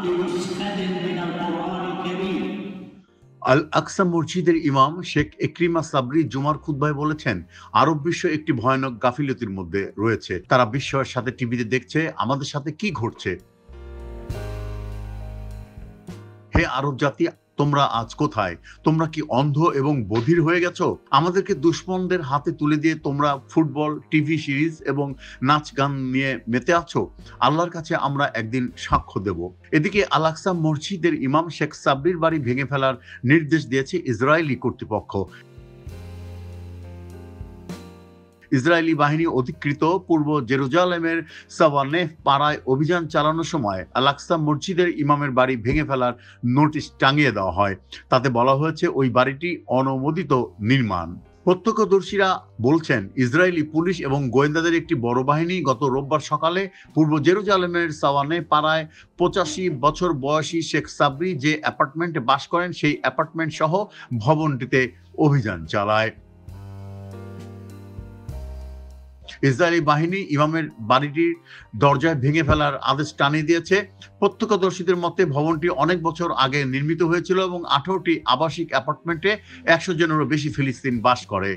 لنسخة من القرآن الكريم। আল আকসা মসজিদের ইমাম শেখ একরিমা সাবরি জুমার খুতবায় বলেছেন, আরব বিশ্ব একটি ভয়ানক গাফিলতির মধ্যে রয়েছে। তারা বিস্ময়ের সাথে টিভিতে দেখছে আমাদের সাথে কি ঘটছে। হে আরব জাতি, তোমরা আজ কোথায়? তোমরা কি অন্ধ এবং বধির হয়ে গেছো? আমাদেরকে দুশমনদের হাতে তুলে দিয়ে তোমরা ফুটবল, টিভি সিরিজ এবং নাচ গান নিয়ে মেতে আছো। আল্লাহর কাছে আমরা একদিন সাক্ষ্য দেব। এদিকে আল আকসা মসজিদের ইমাম শেখ সাবরির বাড়ি ভেঙে ফেলার নির্দেশ দিয়েছে ইসরায়েলি কর্তৃপক্ষ। ইসরায়েলি বাহিনী অধিকৃত পূর্ব জেরুজালেমের সাওয়ানেহ পাড়ায় অভিযান চালানোর সময় আল আকসা মসজিদের ইমামের বাড়ি ভেঙে ফেলার নোটিশ টাঙিয়ে দেওয়া হয়। তাতে বলা হয়েছে ওই বাড়িটি অনুমোদিত নির্মাণ। প্রত্যক্ষদর্শীরা বলছেন, ইসরায়েলি পুলিশ এবং গোয়েন্দাদের একটি বড় বাহিনী গত রোববার সকালে পূর্ব জেরুজালেমের সাওয়ানে পাড়ায় 85 বছর বয়সী শেখ সাবরি যে অ্যাপার্টমেন্টে বাস করেন সেই অ্যাপার্টমেন্ট সহ ভবনটিতে অভিযান চালায়। ইসরায়েলি বাহিনী ইমামের বাড়িটির দরজায় ভেঙে ফেলার আদেশ টানিয়ে দিয়েছে। প্রত্যক্ষদর্শীদের মতে ভবনটি অনেক বছর আগে নির্মিত হয়েছিল এবং 18টি আবাসিক অ্যাপার্টমেন্টে 100 জনেরও বেশি ফিলিস্তিন বাস করে।